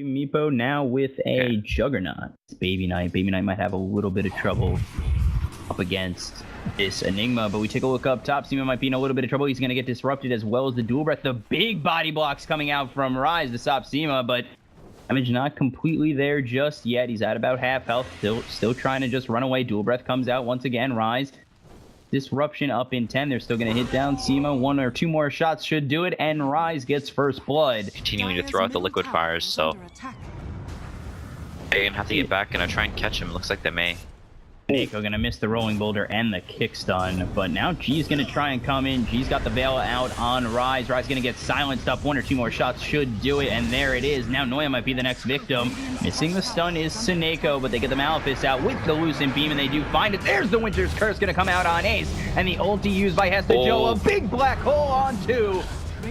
Meepo now with a Juggernaut. It's Baby Knight. Baby Knight might have a little bit of trouble up against this Enigma, but we take a look up top. Seema might be in a little bit of trouble. He's going to get disrupted as well as the dual breath. The big body blocks coming out from Rise to stop Seema, but damage not completely there just yet. He's at about half health, still trying to just run away. Dual breath comes out once again. Rise. Disruption up in 10. They're still going to hit down Seema. One or two more shots should do it, and Rise gets first blood. Continuing to throw out the liquid fires, so they're going to have to get back and try and catch him. Looks like they may. Nico gonna miss the rolling boulder and the kick stun, but now G's gonna try and come in. G's got the veil out on Rise. Rise gonna get silenced up. One or two more shots should do it, and there it is. Now Noya might be the next victim. Missing the stun is Sineko, but they get the Malefice out with the Lucent Beam, and they do find it. There's the Winter's Curse gonna come out on Ace, and the ulti used by Hesta Joe. A big black hole on 2.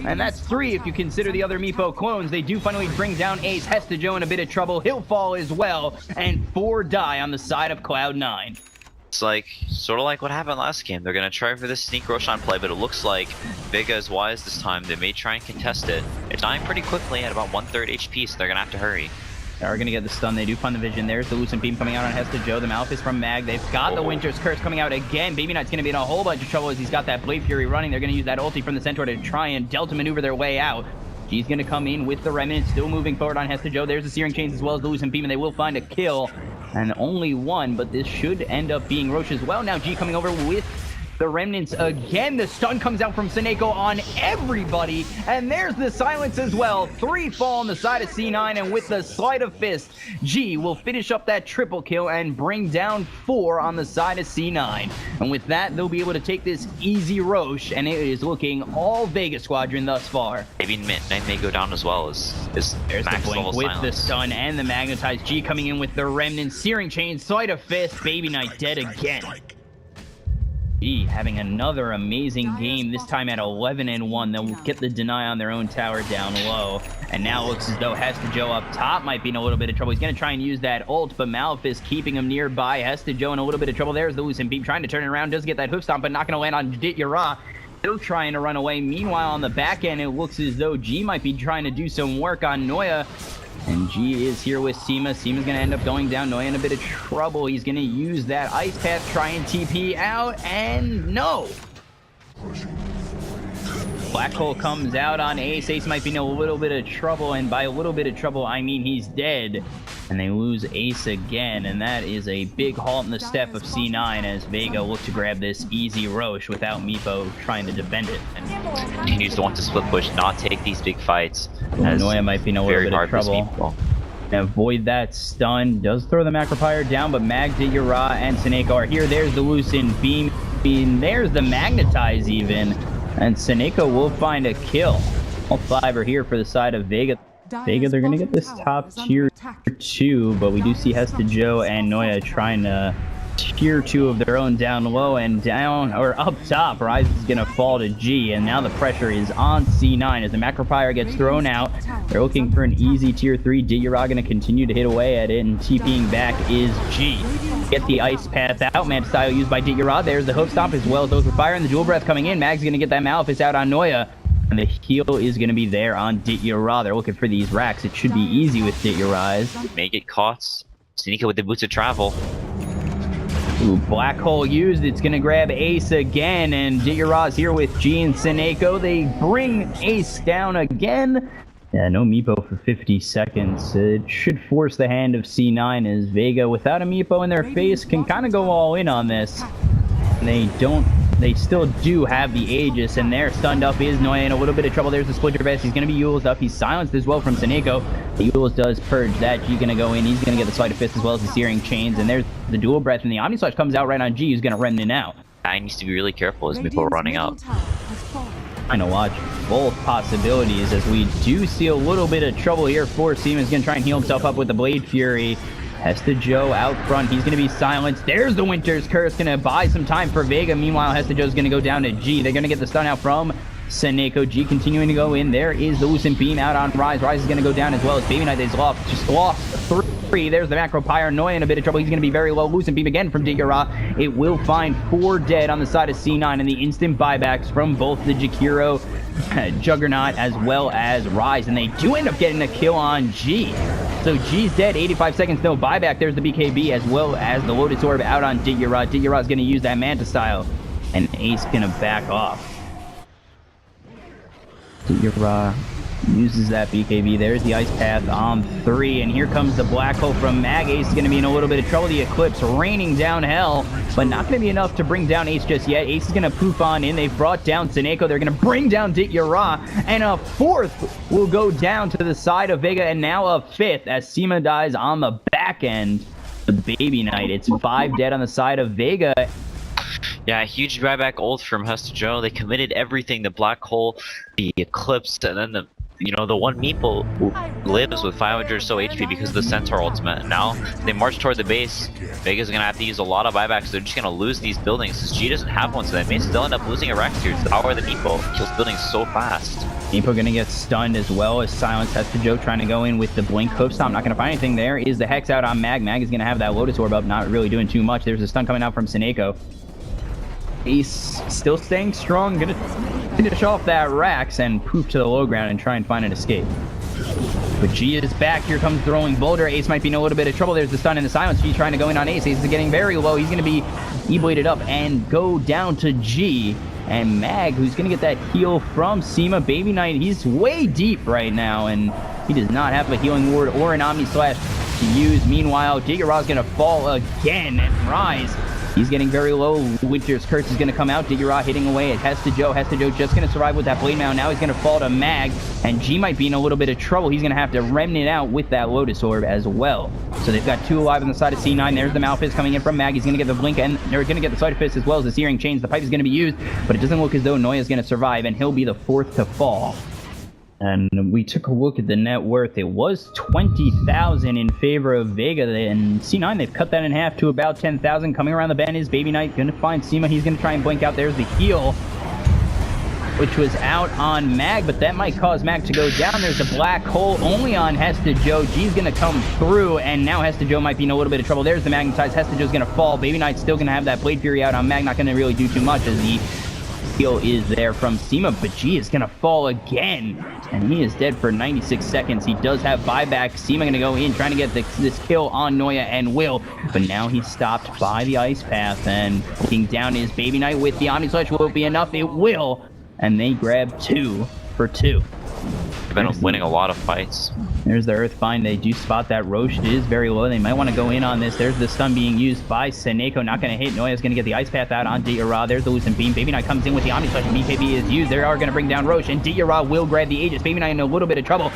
And that's 3 if you consider the other Meepo clones. They do finally bring down Ace. Hesta Joe in a bit of trouble. He'll fall as well. And 4 die on the side of Cloud9. It's like, sort of like what happened last game. They're going to try for this sneak Roshan play, but it looks like VEGA is wise this time. They may try and contest it. It's dying pretty quickly at about 1/3 HP, so they're going to have to hurry. They are going to get the stun. They do find the vision. There's the Lucent Beam coming out on Hesta Joe. The Malefice from Mag. They've got the Winter's Curse coming out again. Baby Knight's going to be in a whole bunch of trouble as he's got that Blade Fury running. They're going to use that ulti from the Centaur to try and Delta maneuver their way out. G's going to come in with the Remnant, still moving forward on Hesta Joe. There's the Searing Chains as well as the Lucent Beam, and they will find a kill. And only one, but this should end up being Roche as well. Now G coming over with the Remnants again. The stun comes out from Sineko on everybody, and there's the silence as well. 3 fall on the side of C9, and with the Sleight of Fist, G will finish up that triple kill and bring down 4 on the side of C9. And with that, they'll be able to take this easy Roche, and it is looking all Vega Squadron thus far. Maybe Midnight may go down as well as there's the blink with the stun and the magnetized. G coming in with the Remnant, Searing Chain, Sleight of Fist, Baby Knight dead again. G having another amazing game, this time at 11-1. They'll get the deny on their own tower down low. And now it looks as though Hesta Joe up top might be in a little bit of trouble. He's going to try and use that ult, but Malefice keeping him nearby. Hesta Joe in a little bit of trouble. There's the Lucent Beam trying to turn it around. Does get that hoof stomp, but not going to land on Ditya. Still trying to run away. Meanwhile, on the back end, it looks as though G might be trying to do some work on Noya. And G is here with Seema. Seema's going to end up going down. Noya in a bit of trouble. He's going to use that Ice Path, try and TP out, and no! Black Hole comes out on Ace. Ace might be in a little bit of trouble, and by a little bit of trouble, I mean he's dead. And they lose Ace again, and that is a big halt in the step of C9 as Vega look to grab this easy Roche without Meepo trying to defend it. And continues to want to split push, not take these big fights. Noya might be in a little bit of trouble. Avoid that stun. Does throw the Macropyre down, but Mag, Ditya, and Sineko are here. There's the Lucent Beam. There's the Magnetize even. And Sineko will find a kill. All 5 are here for the side of Vega. Vega, they're going to get this top tier 2, but we do see Hesta Joe and Noya trying to tier 2 of their own down low, and down, or up top, Rise is going to fall to G, and now the pressure is on C9 as the Macropyre gets thrown out. They're looking for an easy tier 3. Ditya going to continue to hit away at it, and TPing back is G. Get the Ice Path out, man style used by Ditya. There's the Hoof Stomp as well as those with fire, and the Dual Breath coming in. Mag's going to get that Malefice out on Noya. And the heal is going to be there on Ditya. They're looking for these racks. It should be easy with Ditya. May get caught. Sineko with the Boots of Travel. Ooh, Black Hole used. It's going to grab Ace again. And Ditya here with G and Sineko. They bring Ace down again. Yeah, no Meepo for 50 seconds. It should force the hand of C9 as Vega, without a Meepo in their face, can kind of go all in on this. And they still do have the Aegis, and they're stunned up. Is Noya in a little bit of trouble. There's the Splinter Vest. He's going to be Eul's up. He's silenced as well from Sineko. The Eul's does purge that. G's going to go in. he's going to get the Sleight of Fist as well as the Searing Chains. And there's the Dual Breath, and the Omni Slash comes out right on G, who's going to Remnant out. I needs to be really careful as Meepo running up. Trying to watch both possibilities as we do see a little bit of trouble here for Seema's going to try and heal himself up with the Blade Fury. Hesta Joe out front. He's going to be silenced. There's the Winter's Curse. Going to buy some time for Vega. Meanwhile, Hesta Joe's going to go down to G. They're going to get the stun out from Seneko. G continuing to go in. There is the Lucent Beam out on Rise. Rise is going to go down as well as Baby Knight is just lost 3. There's the Macro Pyre. Noya in a bit of trouble. He's going to be very low. Lucent Beam again from Digura. It will find 4 dead on the side of C9, and the instant buybacks from both the Jakiro Juggernaut as well as Rise, and they do end up getting a kill on G. So G's dead, 85 seconds, no buyback. There's the BKB as well as the Lotus Orb out on Digura. Digura's going to use that Manta style, and Ace going to back off. Digura uses that BKB. There's the Ice Path on 3, and here comes the Black Hole from Mag. Ace is going to be in a little bit of trouble. The Eclipse raining down hell, but not going to be enough to bring down Ace just yet. Ace is going to poof on in. They've brought down Seneko. They're going to bring down Digura, and a 4th will go down to the side of VEGA, and now a 5th as Sima dies on the back end of Baby Knight. It's 5 dead on the side of VEGA. Yeah, huge buyback ult from Hesta Joe. They committed everything, the Black Hole, the Eclipse, and then the one Meeple who lives with 500 or so HP because of the Centaur ultimate. Now they march toward the base. Vega's gonna have to use a lot of buybacks. They're just gonna lose these buildings because G doesn't have one, so they may still end up losing a Rex here. It's the power of the Meeple. Kills buildings so fast. Meeple gonna get stunned as well as Silence. Hesta Joe trying to go in with the Blink Hoof Stomp. Not gonna find anything there. Is the Hex out on Mag. Mag is gonna have that Lotus Orb up, not really doing too much. There's a stun coming out from Seneko. Ace still staying strong, gonna finish off that Rax and poof to the low ground and try and find an escape. But G is back. Here comes throwing Boulder. Ace might be in a little bit of trouble. There's the stun and the silence. G trying to go in on Ace. Ace is getting very low. He's gonna be E-bladed up and go down to G. And Mag, who's gonna get that heal from Sima. Baby Knight, he's way deep right now, and he does not have a healing ward or an Omni Slash to use. Meanwhile, Digura's gonna fall again and Rise. He's getting very low. Winter's Curse is going to come out. Digura hitting away at Hesta Joe. Hesta Joe just going to survive with that Blade Mail. Now he's going to fall to Mag, and G might be in a little bit of trouble. He's going to have to remnant out with that Lotus Orb as well. So they've got 2 alive on the side of C9. There's the Malphite coming in from Mag. He's going to get the Blink, and they're going to get the Side Fist as well as the Searing Chains. The Pipe is going to be used, but it doesn't look as though Noya is going to survive, and he'll be the 4th to fall. And we took a look at the net worth. It was 20,000 in favor of VEGA. And C9, they've cut that in half to about 10,000. Coming around the bend is Baby Knight. Going to find Sima. He's going to try and blink out. There's the heal, which was out on Mag, but that might cause Mag to go down. There's a Black Hole only on Hesta Joe. G's going to come through, and now Hesta Joe might be in a little bit of trouble. There's the Magnetize. Hesta Joe's going to fall. Baby Knight's still going to have that Blade Fury out on Mag. Not going to really do too much as the heal is there from Sima, but G is going to fall again, and he is dead for 96 seconds. He does have buyback. Sima going to go in, trying to get this kill on Noya and Will, but now he's stopped by the Ice Path, and looking down is Baby Knight with the Omni Slash. Will it be enough? It will, and they grab 2 for 2. Been winning a lot of fights. There's the Earth Find. They do spot that Roche is very low. They might want to go in on this. There's the stun being used by Seneko. Not going to hit. Noya's going to get the Ice Path out on Digura. There's the Lucent Beam. Baby Knight comes in with the Omni Slash. BKB is used. They are going to bring down Roche, and Digura will grab the Aegis. Baby Knight in a little bit of trouble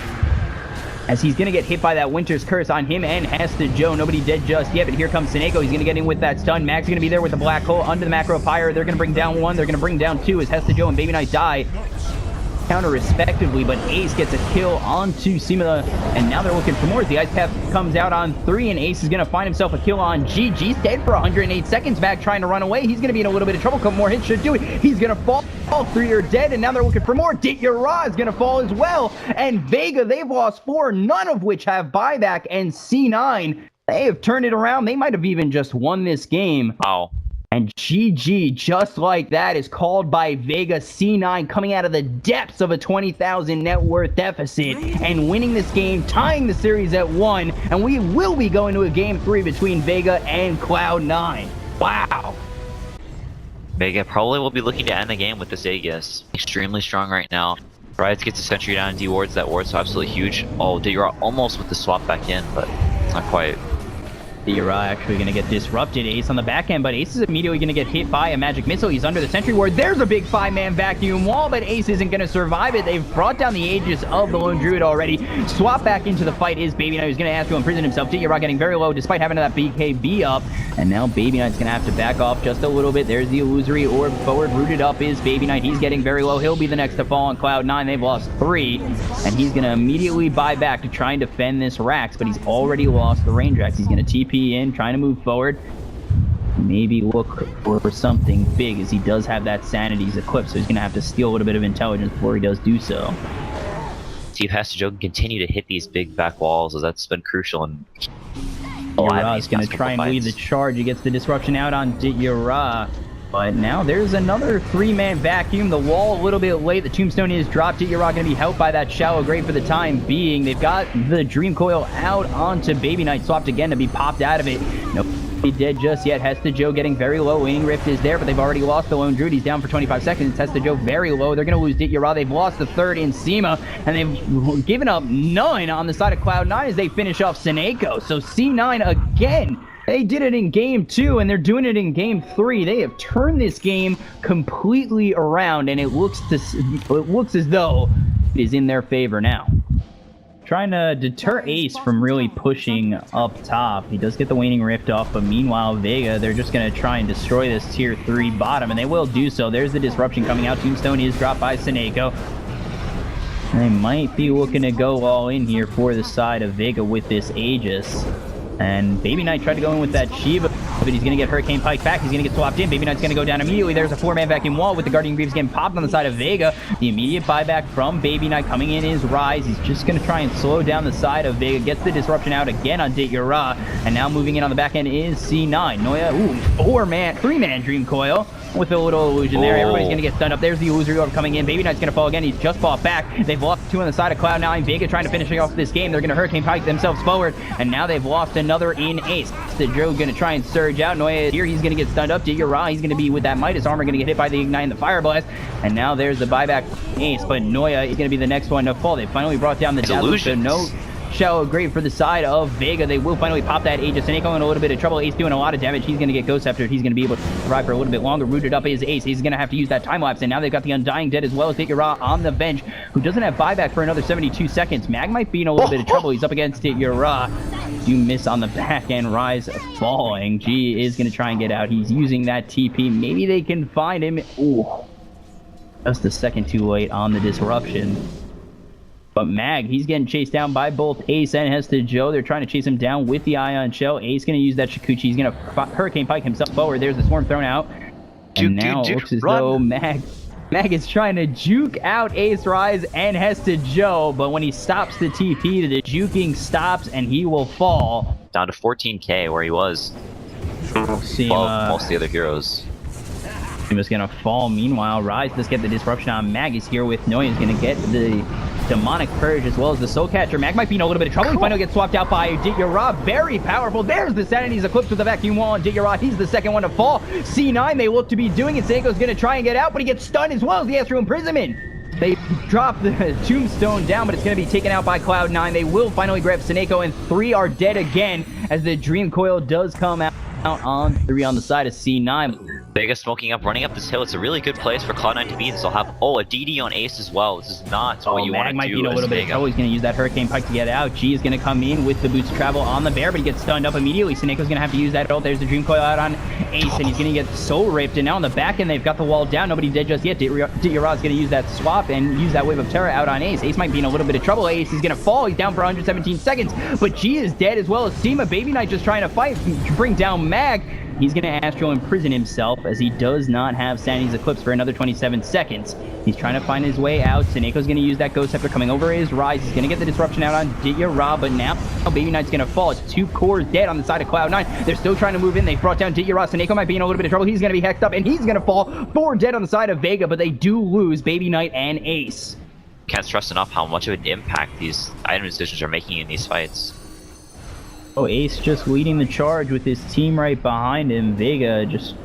as he's going to get hit by that Winter's Curse on him and Hesta Joe. Nobody dead just yet, but here comes Seneko. He's going to get in with that stun. Mag's going to be there with the Black Hole under the Macro Pyre. They're going to bring down 1. They're going to bring down 2 as Hesta Joe and Baby Knight die counter respectively, but Ace gets a kill onto Sima, and now they're looking for more. The Ice Path comes out on 3, and Ace is going to find himself a kill on G. G's dead for 108 seconds. Back trying to run away. He's going to be in a little bit of trouble. Couple more hits should do it. He's going to fall. All 3 are dead, and now they're looking for more. Digura is going to fall as well, and VEGA, they've lost 4, none of which have buyback, and C9, they have turned it around. They might have even just won this game. Wow. And GG, just like that, is called by VEGA. C9 coming out of the depths of a 20,000 net worth deficit and winning this game, tying the series at 1. And we will be going to a game 3 between VEGA and Cloud9. Wow. VEGA probably will be looking to end the game with this Aegis. Extremely strong right now. Rise gets a sentry down and dewards that ward, so absolutely huge. Oh, Digura almost with the swap back in, but it's not quite. Digura actually going to get disrupted. Ace on the back end, but Ace is immediately going to get hit by a magic missile. He's under the sentry ward. There's a big 5-man vacuum wall, but Ace isn't going to survive it. They've brought down the Aegis of the Lone Druid already. Swap back into the fight is Baby Knight, who's going to have to imprison himself. Digura getting very low despite having that BKB up, and now Baby Knight's going to have to back off just a little bit. There's the illusory orb forward. Rooted up is Baby Knight. He's getting very low. He'll be the next to fall on Cloud9. They've lost 3, and he's going to immediately buy back to try and defend this Rax, but he's already lost the range Rax. He's going to TP in, trying to move forward. maybe look for something big, as he does have that Sanity's Eclipse, so he's going to have to steal a little bit of intelligence before he does do so. See if Hester Joe can continue to hit these big back walls, as that's been crucial. And Yara's going to try and lead the charge. He gets the disruption out on Yara. But now there's another 3-man vacuum. The wall a little bit late. The tombstone is dropped. Yara going to be helped by that shallow grave for the time being. They've got the Dream Coil out onto Baby Knight, swapped again to be popped out of it. Nobody dead just yet. Hester Joe getting very low. Waning Rift is there, but they've already lost the Lone Druid. He's down for 25 seconds. Hester Joe very low. They're going to lose Yara. They've lost the third in Sema, and they've given up 9 on the side of Cloud9 as they finish off Seneko. So C9 again. They did it in game 2, and they're doing it in game 3. They have turned this game completely around, and it looks as though it is in their favor now. Trying to deter Ace from really pushing up top. He does get the Waning Rift off, but meanwhile, Vega, they're just going to try and destroy this tier 3 bottom, and they will do so. There's the disruption coming out. Tombstone is dropped by Seneko. They might be looking to go all in here for the side of Vega with this Aegis. And Baby Knight tried to go in with that Shiva, but he's going to get Hurricane Pike back. He's going to get swapped in. Baby Knight's going to go down immediately. There's a 4-man vacuum wall with the Guardian Greaves getting popped on the side of Vega. The immediate buyback from Baby Knight coming in is Rise. He's just going to try and slow down the side of Vega. Gets the disruption out again on Yara. And now moving in on the back end is C9. Noya, 3-man Dream Coil with a little illusion there. Everybody's going to get stunned up. There's the illusory orb coming in. Baby Knight's going to fall again. He's just fought back. They've lost 2 on the side of Cloud9. Vega trying to finish off this game. They're going to Hurricane Pike themselves forward. And now they've lost another in Ace. The Joe going to try and surge out. Noya is here. He's going to get stunned up. Yara, he's going to be with that Midas armor, going to get hit by the Ignite and the Fire Blast. And now there's the buyback Ace. But Noya is going to be the next one to fall. They finally brought down the illusion. So no shallow grave for the side of Vega. They will finally pop that Aegis. Seneko in a little bit of trouble. Ace doing a lot of damage. He's going to get Ghost Scepter. He's going to be able to survive for a little bit longer. Rooted up is Ace. He's going to have to use that time lapse. And now they've got the Undying Dead as well as Yara on the bench, who doesn't have buyback for another 72 seconds. Mag might be in a little bit of trouble. He's up against Yara. Do miss on the back end. Rise falling. G is going to try and get out. He's using that TP. Maybe they can find him. Ooh. Just a second too late on the disruption. But Mag, he's getting chased down by both Ace and Hester Joe. They're trying to chase him down with the Ion Shell. Ace going to use that Shikuchi. He's going to Hurricane Pike himself forward. There's the Swarm thrown out. And now it looks as though Mag is trying to juke out Ace, Rise, and Hester Joe. But when he stops the TP, the juking stops and he will fall. Down to 14k where he was. Above most of the other heroes. He was going to fall. Meanwhile, Rise does get the disruption on Mag. He's here with Noya. He's going to get the Demonic Purge as well as the Soul Catcher. Mag might be in a little bit of trouble. He finally gets swapped out by Yara. Very powerful. There's the Sanity's Eclipse with the vacuum wall on Yara. He's the second one to fall. C9, they look to be doing it. Seneko's going to try and get out, but he gets stunned as well as the Astral Imprisonment. They drop the Tombstone down, but it's going to be taken out by Cloud9. They will finally grab Seneko, and 3 are dead again as the Dream Coil does come out on 3 on the side of C9. Vega smoking up, running up this hill. It's a really good place for Cloud9 to be. This will have, a DD on Ace as well. This is not what you want to do. Mag might be in a little bit of trouble. He's going to use that Hurricane Pike to get out. G is going to come in with the Boots of Travel on the bear, but he gets stunned up immediately. Seneko's going to have to use that ult. There's the Dream Coil out on Ace, and he's going to get Soul Ripped. And now on the back end, they've got the wall down. Nobody dead just yet. Yara's going to use that swap and use that Wave of Terror out on Ace. Ace might be in a little bit of trouble. Ace is going to fall. He's down for 117 seconds, but G is dead as well as Sema. Baby Knight just trying to fight, bring down Mag. He's going to Astral Imprison himself as he does not have Sanity's Eclipse for another 27 seconds. He's trying to find his way out. Seneko's going to use that Ghost Scepter coming over his Rise. He's going to get the disruption out on Yara, but now Baby Knight's going to fall. It's 2 cores dead on the side of Cloud9. They're still trying to move in. They brought down Yara. Seneko might be in a little bit of trouble. He's going to be hexed up, and he's going to fall. 4 dead on the side of Vega, but they do lose Baby Knight and Ace. Can't stress enough how much of an impact these item decisions are making in these fights. Oh, Ace just leading the charge with his team right behind him. Vega just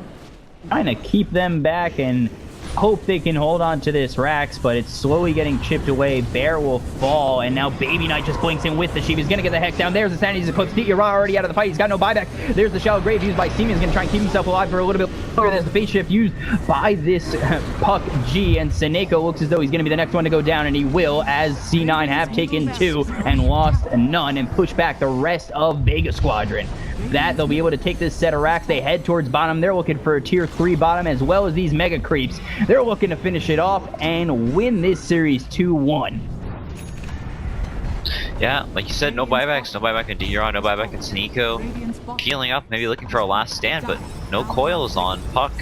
trying to keep them back and hope they can hold on to this Rax, but it's slowly getting chipped away. Bear will fall, and now Baby Knight just blinks in with the Shiva. He's going to get the hex down. There's the Sanity's Eclipse. Yara already out of the fight. He's got no buyback. There's the Shallow Grave used by Seaman. He's going to try and keep himself alive for a little bit longer. There's the Face Shift used by this Puck G, and Seneko looks as though he's going to be the next one to go down, and he will, as C9 have taken 2 and lost none and pushed back the rest of Vega Squadron. That they'll be able to take this set of racks. They head towards bottom. They're looking for a tier 3 bottom as well as these mega creeps. They're looking to finish it off and win this series 2-1. Yeah, like you said, no buybacks. No buyback in Yara, no buyback in Seneko. Healing up, maybe looking for a last stand, but no coils on Puck.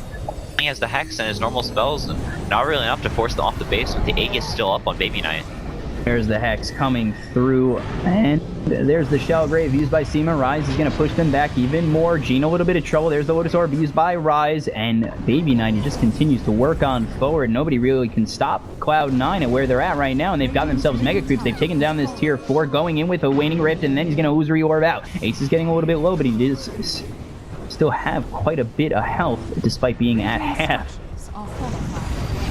He has the Hex and his normal spells, and not really enough to force them off the base, but the Aegis still up on Baby Knight. There's the Hex coming through, and there's the Shell Grave used by Seema. Rise is going to push them back even more. Gene a little bit of trouble. There's the Lotus Orb used by Rise, and Baby Knight just continues to work on forward. Nobody really can stop Cloud9 at where they're at right now, and they've got themselves Mega Creeps. They've taken down this tier 4, going in with a Waning Rift, and then he's going to Illusory Orb out. Ace is getting a little bit low, but he does still have quite a bit of health, despite being at half.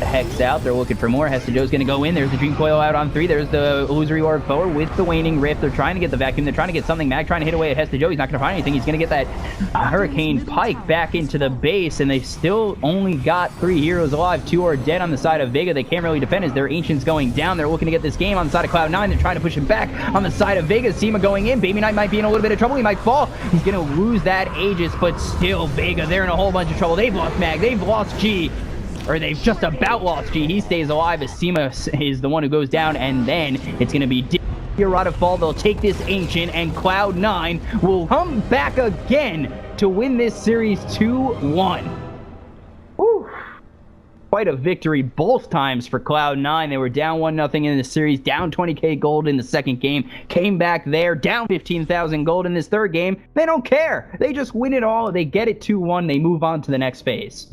The Hex out, they're looking for more. Hesta Joe's gonna go in. There's the Dream Coil out on 3. There's the Illusory Orb forward with the Waning Rift. They're trying to get the Vacuum. They're trying to get something. Mag trying to hit away at Hesta Joe. He's not gonna find anything. He's gonna get that Hurricane Pike back into the base, and they still only got 3 heroes alive. 2 are dead on the side of Vega. They can't really defend as their Ancient's going down. They're looking to get this game on the side of Cloud9. They're trying to push him back on the side of Vega. Seema going in. Baby Knight might be in a little bit of trouble. He might fall. He's gonna lose that Aegis, but still Vega, they're in a whole bunch of trouble. They've lost Mag. They've lost G. Or they've just about lost G. He stays alive as Seema is the one who goes down, and then it's going to be Rada fall. They'll take this Ancient, and Cloud9 will come back again to win this series 2-1. Woo. Quite a victory both times for Cloud9. They were down 1-0 in the series, down 20k gold in the second game, came back there, down 15,000 gold in this third game. They don't care. They just win it all. They get it 2-1. They move on to the next phase.